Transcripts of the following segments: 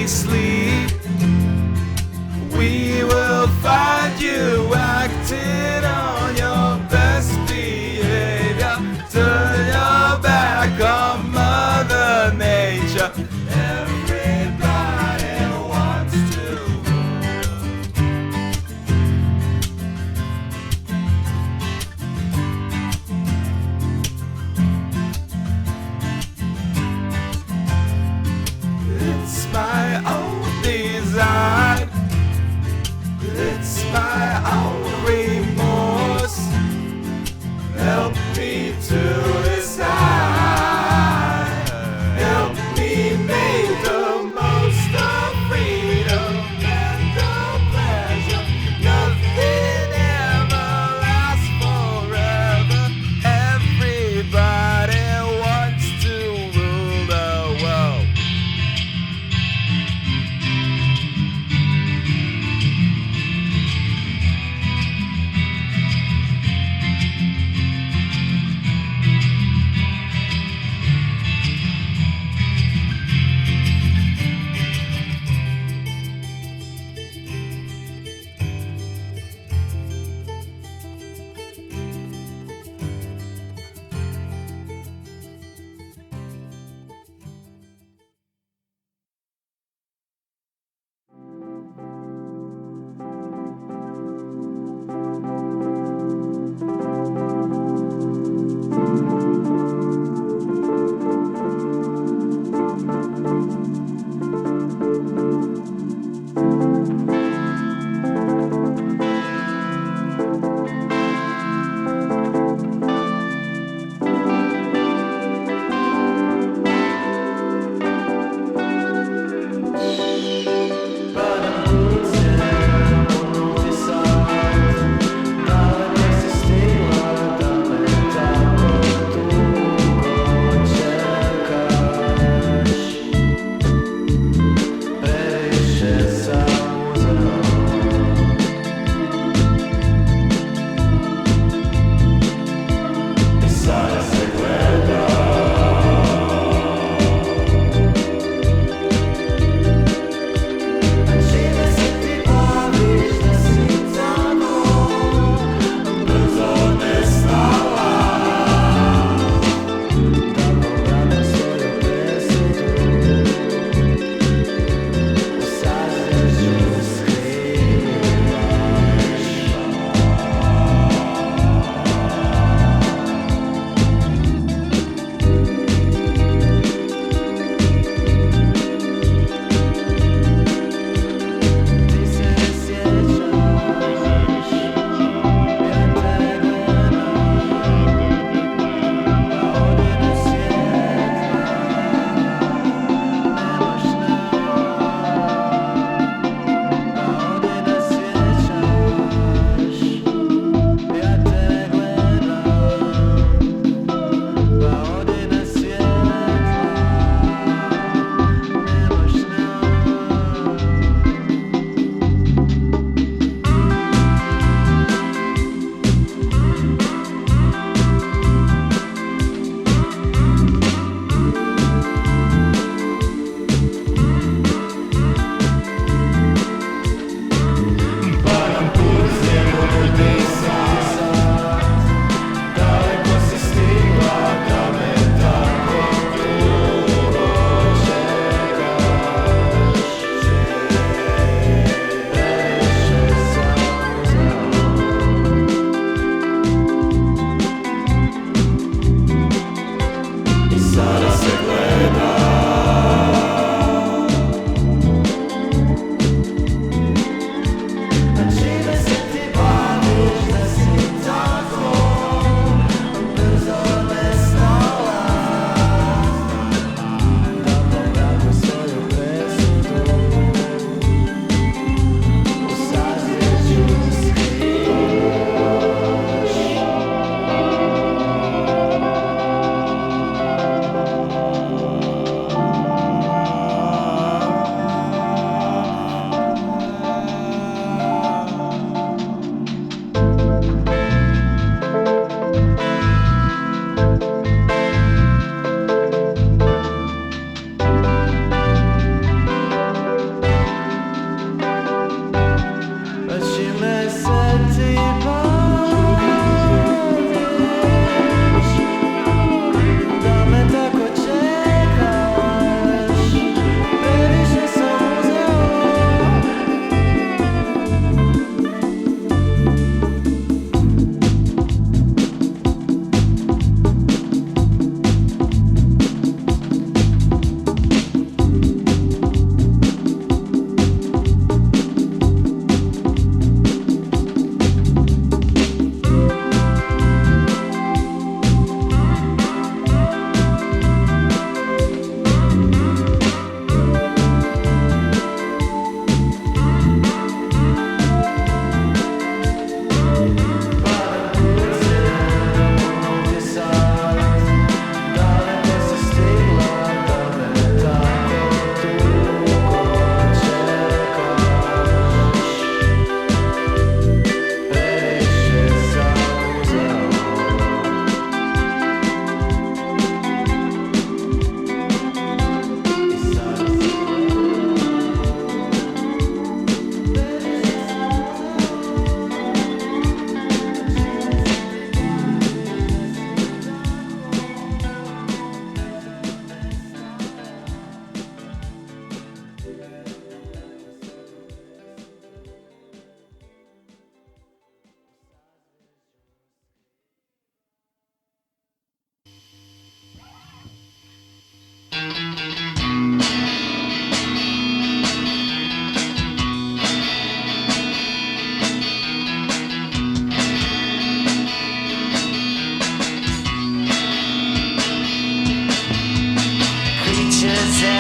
we sleep. We will find you acting on your best behavior. Turn your back on Mother Nature. Everybody wants to It's my own design. It's my own remorse. Help me to decide. Help me make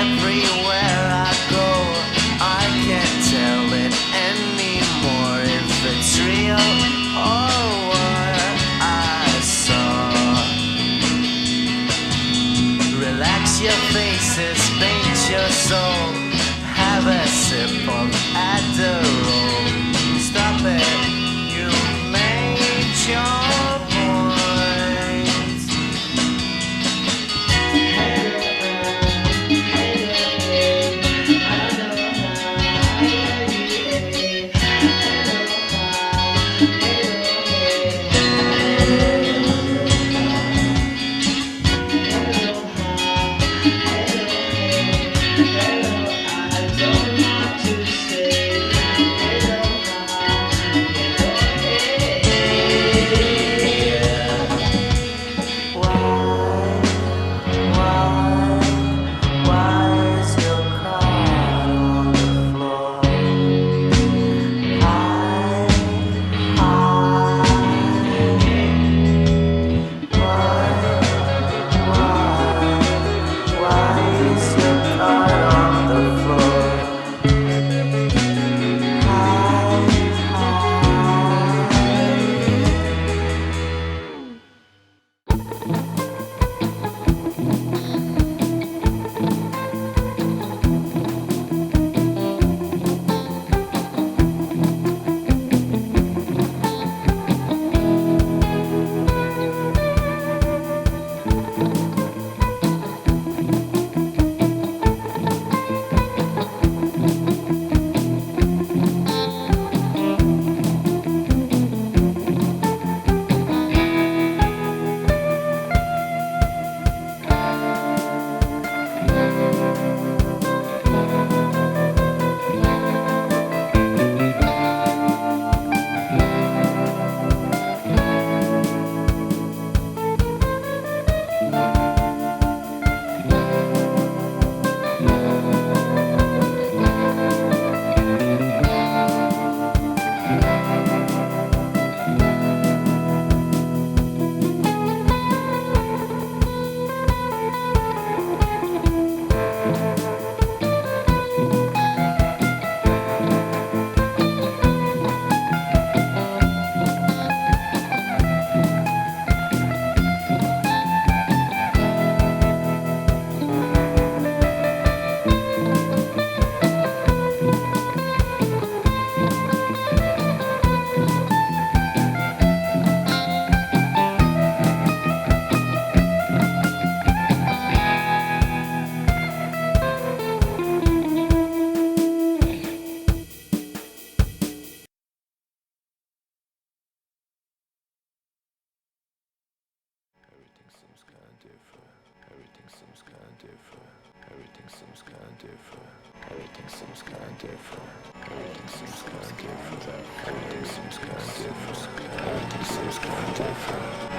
everywhere I go. I can't tell it anymore if it's real or what I saw. Relax your faces, paint your soul. Have a sip of Adderall. Stop it, you made your point.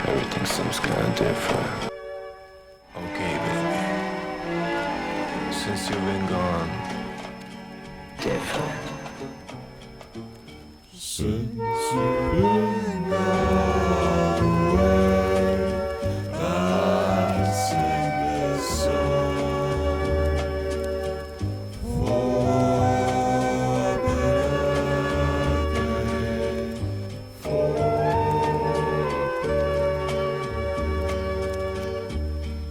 Everything seems kinda different. Okay with me. Since you've been gone. Different. Since you've been gone away, I sing this song for a better day, for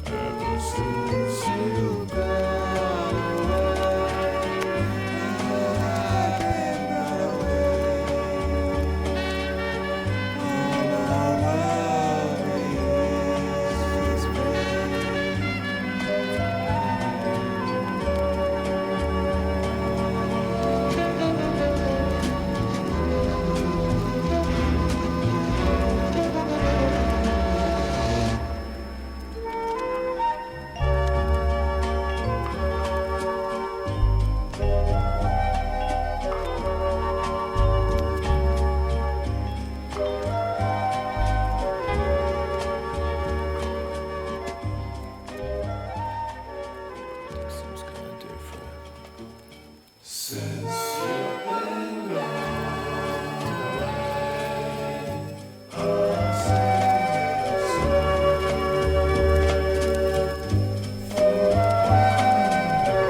ever since you've gone away, I've been away. All I worry is seems kinda different. Since you've been gone away, I sing this song for a better day, for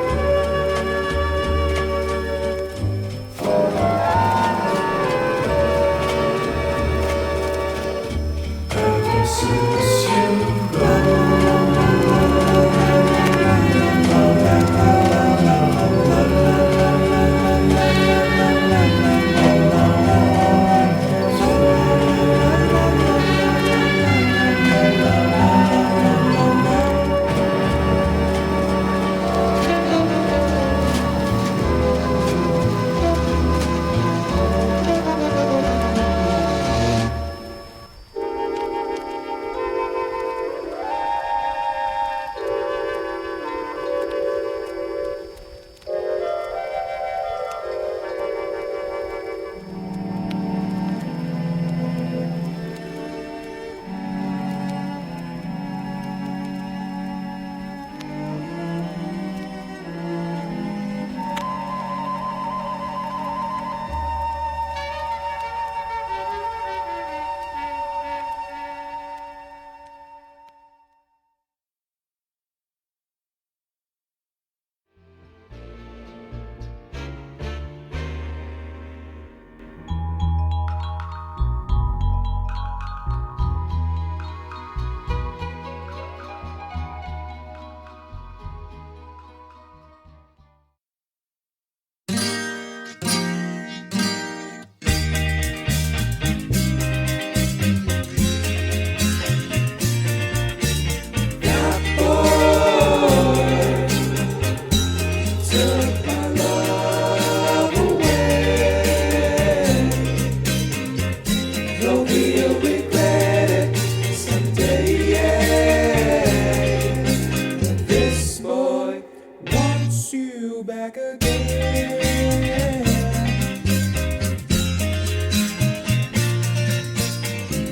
wants you back again.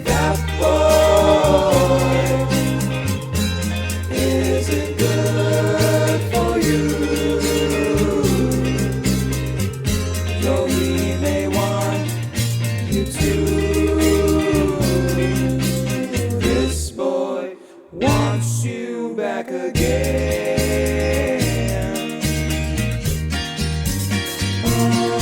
That boy isn't good for you, though he may want you to. This boy wants you back again. Oh.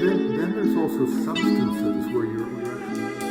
then there's also substances where you're actually...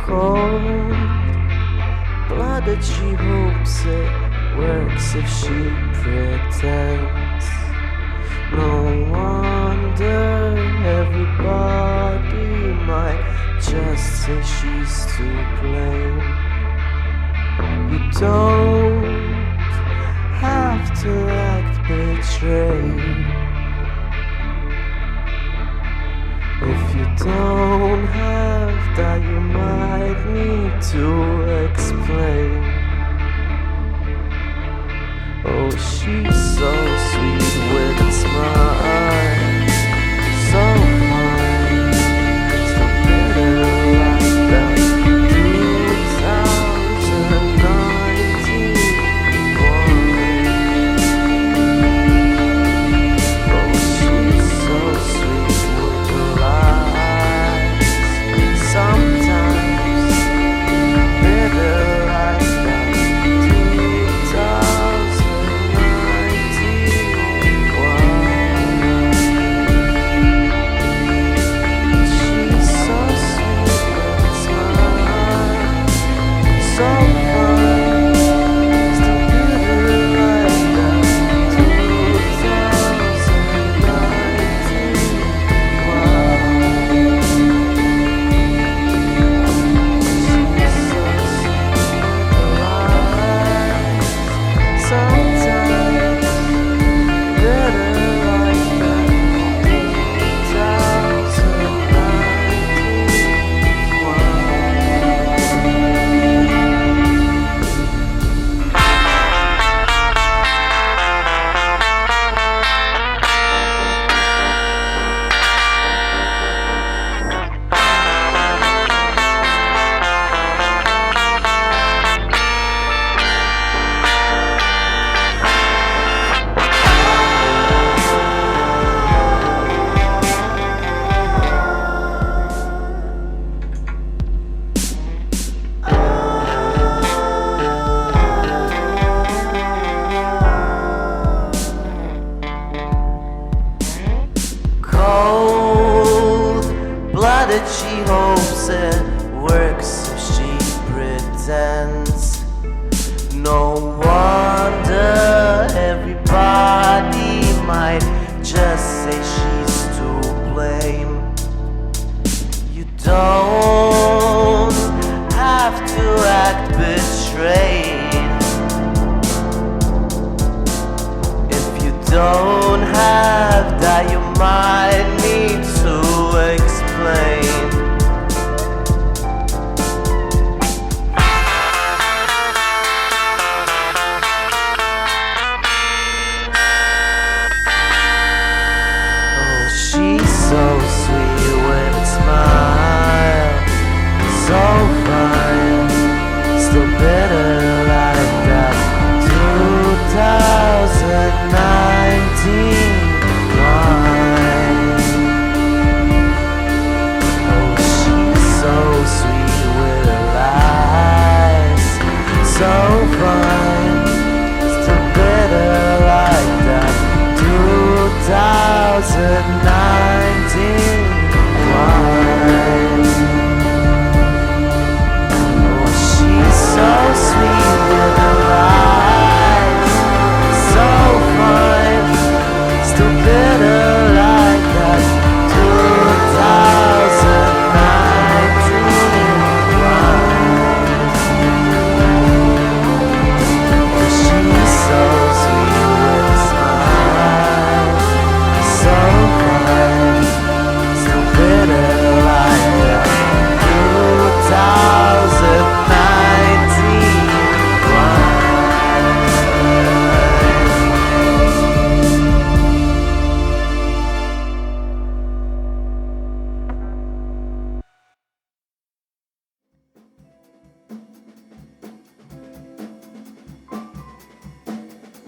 Cold-blooded, she hopes it works if she pretends. No wonder everybody might just say she's to blame. You don't have to act betrayed. If you don't have that, you might need to explain. Oh, she's so sweet with a smile, so fine, so better like that 2019 one. Oh, she's so sweet with her lies, sometimes better like that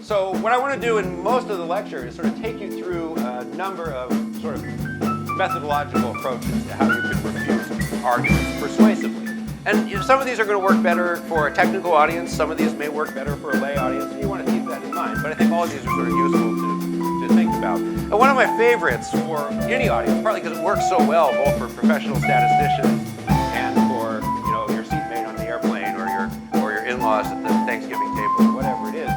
So what I want to do in most of the lecture is sort of take you through a number of sort of methodological approaches to how you can refute arguments persuasively. And some of these are going to work better for a technical audience, some of these may work better for a lay audience, and you want to keep that in mind. But I think all of these are sort of useful to think about. And one of my favorites for any audience, partly because it works so well both for professional statisticians and for grandmas at the Thanksgiving table, or whatever it is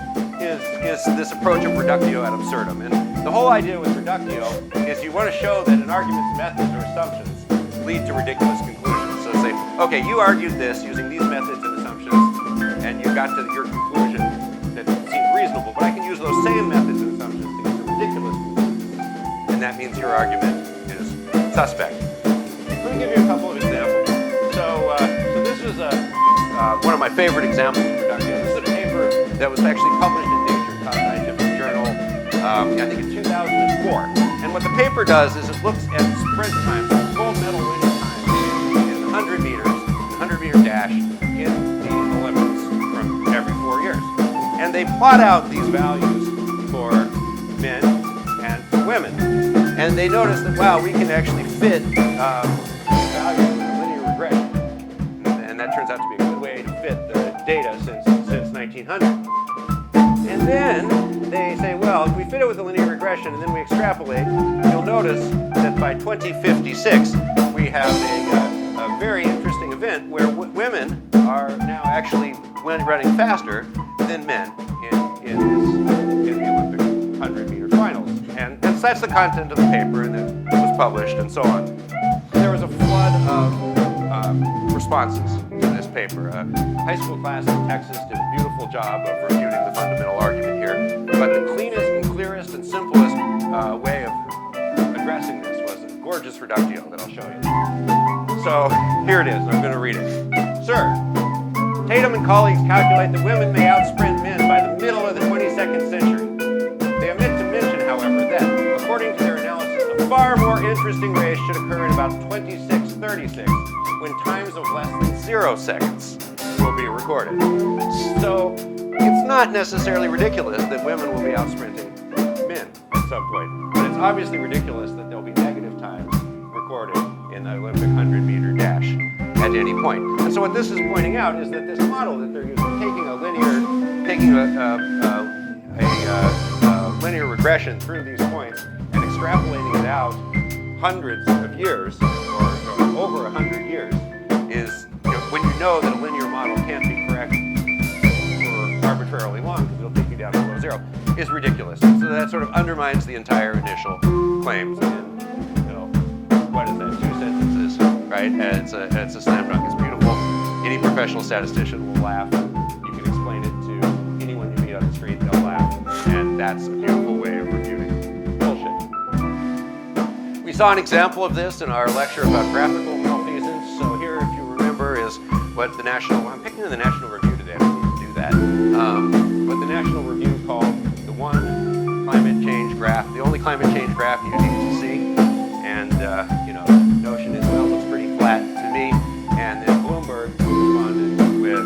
this approach of reductio ad absurdum. And the whole idea with reductio is you want to show that an argument's methods or assumptions lead to ridiculous conclusions. So say, okay, you argued this using these methods and assumptions, and you got to your conclusion that seemed reasonable, but I can use those same methods and assumptions to get to ridiculous conclusions. And that means your argument is suspect. Let me give you a couple of examples. So this is one of my favorite examples of reductio. This is a paper that was actually published in Nature, top scientific journal, I think in 2004. And what the paper does is it looks at sprint times, full metal winning times in 100 meters, 100-meter dash in the Olympics from every 4 years. And they plot out these values for men and for women. And they notice that, wow, we can actually fit these values in a linear regression. And that turns out to be a good way to fit the data since 1900. And then they say, well, if we fit it with a linear regression and then we extrapolate, you'll notice that by 2056, we have a very interesting event where women are now actually running faster than men in the Olympic 100-meter finals. And so that's the content of the paper, and it was published and so on. There was a flood of responses to this paper. A high school class in Texas did a beautiful job of refuting the fundamental argument here. But the cleanest and clearest and simplest way of addressing this was a gorgeous reductio that I'll show you. So here it is. I'm going to read it. Sir, Tatum and colleagues calculate that women may outsprint men by the middle of the 22nd century. They omit to mention, however, that, according to their analysis, a far more interesting race should occur in about 2636, when times of less than 0 seconds will be recorded. So it's not necessarily ridiculous that women will be outsprinting men at some point, but it's obviously ridiculous that there'll be negative times recorded in the Olympic 100-meter dash at any point. And so what this is pointing out is that this model that they're using, taking a linear regression through these points and extrapolating it out hundreds of years or over 100 years, is when you know that a linear model can't be correct for arbitrarily long because it'll take you down to below 0, is ridiculous. So that sort of undermines the entire initial claims. And what is that? 2 sentences, right? And it's a slam dunk. It's beautiful. Any professional statistician will laugh. You can explain it to anyone you meet on the street; they'll laugh. And that's a beautiful way of refuting bullshit. We saw an example of this in our lecture about graphical malfeasance. So here, if you remember, is what the I'm picking the National Review today. I don't need to do that. What the National Review called the one climate change graph, the only climate change graph you need to see. And, the notion is, well, it looks pretty flat to me. And then Bloomberg responded with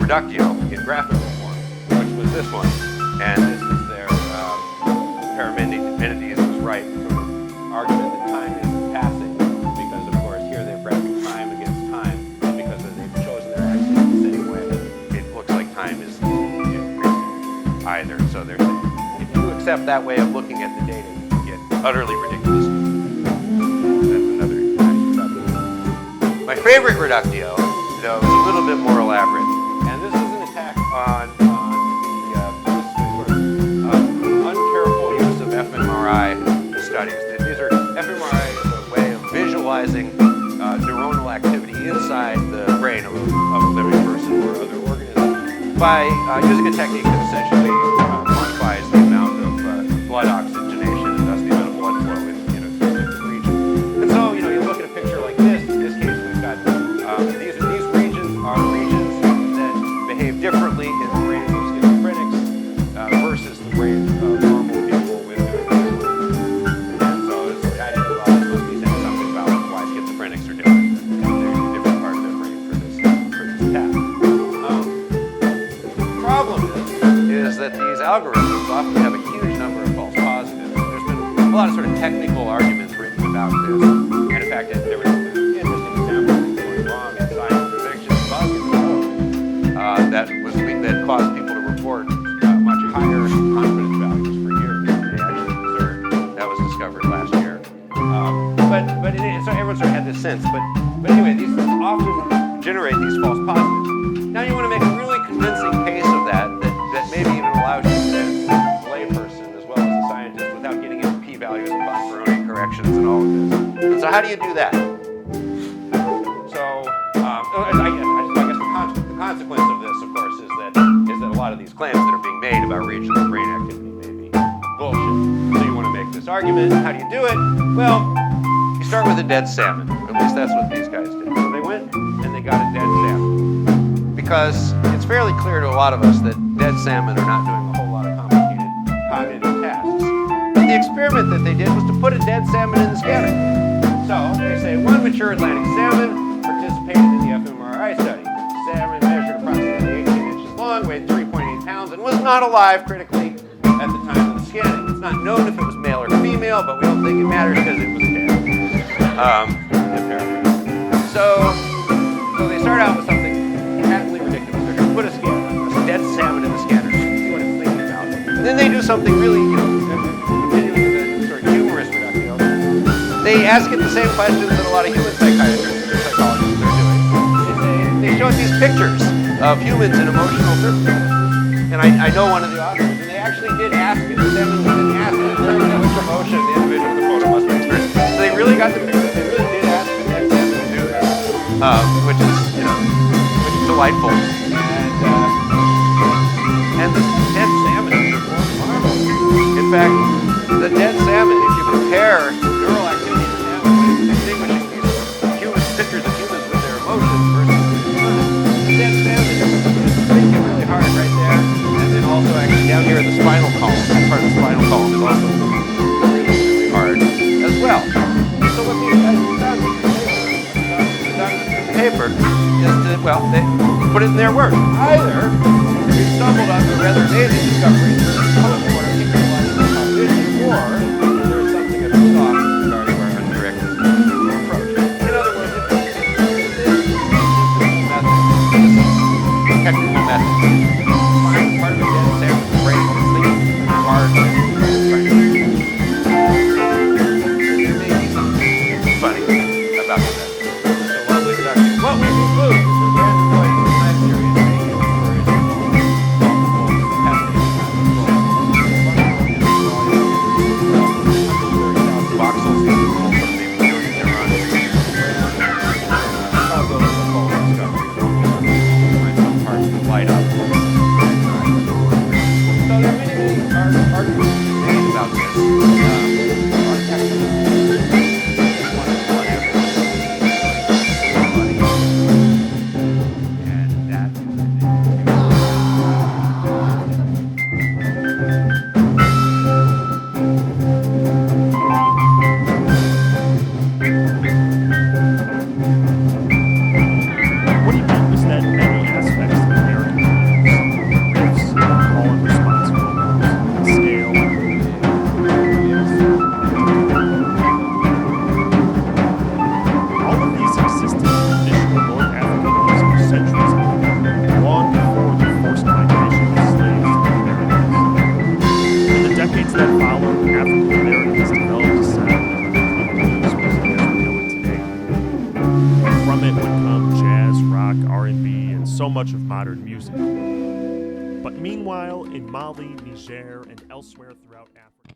reductio in graphical form, which was this one. And this is their Parmenides was right from the argument that time is passing, because, of course, here they're graphing time against time, and because they've chosen their axis the same way, it looks like time is increasing either. So they're saying, if you accept that way of looking at the data, you can get utterly ridiculous. That's another reductio. My favorite reductio, though, is a little bit more elaborate, and this is an attack on uncareful use of fMRI studies. These are fMRI is a way of visualizing neuronal activity inside the brain of a living person or other organism by using a technique that essentially quantifies the amount of blood oxygenation and thus the amount of blood flow in a specific region. And so, you look at a picture like this. In this case, we've got these regions are regions that behave differently in the brains of schizophrenics versus the brains of normal people with neurosis. And so that must be saying something about why schizophrenics are different. They're a different part of their brain for this task. The problem is that these algorithms often have a huge number of false positives. There's been a lot of sort of technical arguments written about this. And in fact, there was an interesting example of going wrong in science predictions that caused people to report much higher confidence values for years than they actually deserved. That was discovered last year. So everyone sort of had this sense. But anyway, these often generate these false positives. Now you want to make a really convincing pace of that maybe even allows you to, as a layperson as well as a scientist, without getting into p-values and von Braun corrections and all of this. And so how do you do that? So I guess the consequence of this, of course, is that a lot of these claims that are being made about regional brain activity may be bullshit. So you want to make this argument. How do you do it? Well, you start with a dead salmon. At least that's what these guys did. So they went and they got a dead salmon. Because it's fairly clear to a lot of us that dead salmon are not doing a whole lot of complicated cognitive tasks. But the experiment that they did was to put a dead salmon in the scanner. So they say one mature Atlantic salmon participated in the fMRI study. Salmon measured approximately 18 inches long, weighed 3.8 pounds, and was not alive critically at the time of the scanning. It's not known if it was male or female, but we don't think it matters because it was dead. So they start out with something patently ridiculous. They're going to put a dead salmon in the scanner, see what it's thinking about. And then they do something really, continuing with the sort of humorous reduction. They ask it the same questions that a lot of human psychiatrists and psychologists are doing. They show it these pictures of humans in emotional circumstances. And I know one of the authors, and they actually did ask it. The salmon was asked in terms of which emotion the individual in the photo must have experienced. So they really got the picture. They really did ask the dead salmon to do this, which is delightful. And the dead salmon is marvelous. In fact, the dead salmon, if you compare neural activity in salmon, distinguishing these human pictures of humans with their emotions versus the dead salmon is thinking really hard right there, and then also actually down here in the spinal column, that part of the spinal column is also really, really hard as well. So what these guys have done with the paper is to, well, they put it in their work. Either we stumbled on a rather amazing discovery that post-mortem technological cognition, or there's something of a soft regarding our undirected approach. In other words, this is a technical method. Find part of the dead salmon's brain that's thinking hard and trying to there may be something funny about that. It's a lovely production. What we conclude is that the android time period may light up. So there are many arguments made about this. And that What he meant was that many aspects of American lives, all in responsible scale, all of these existed in traditional North African music for centuries ago, long before the forced migration of slaves to the Americas. In the decades that followed, African Americans developed a sound that would become blues music as we know it today. From it would come jazz, rock, R&B, and so much of modern music. But meanwhile, in Mali, Niger, and elsewhere throughout Africa,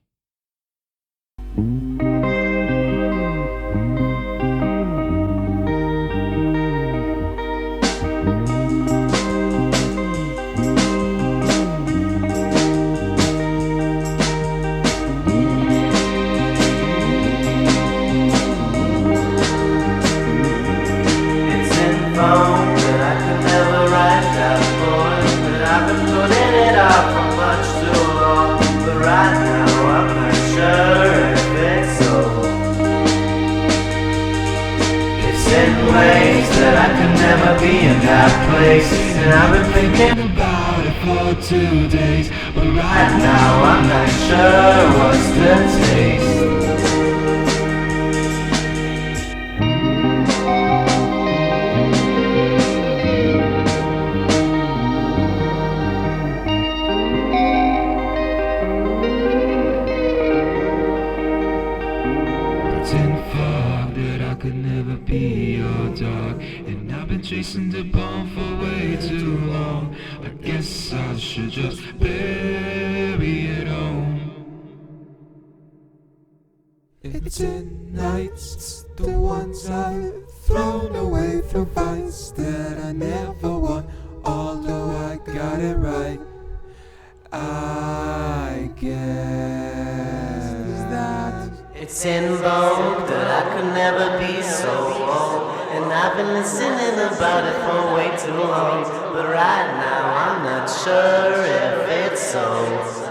It's in phone that I could never write down for it, but I've been putting it off for much too long. But right now I'm not sure if it's so. It's in ways that I could never be in that place, and I've been thinking about it for 2 days. But right now I'm not sure what's the taste. It's in fog that I I could never be your dog. And I've been chasing the bone for way too long. I guess I should just bury it all. It's in nights, the ones I've thrown away for fights that I never won. Although I got it right, I guess that It's in vogue that I could never be so old. And I've been listening about it for way too long. But right now I'm not sure if it's so.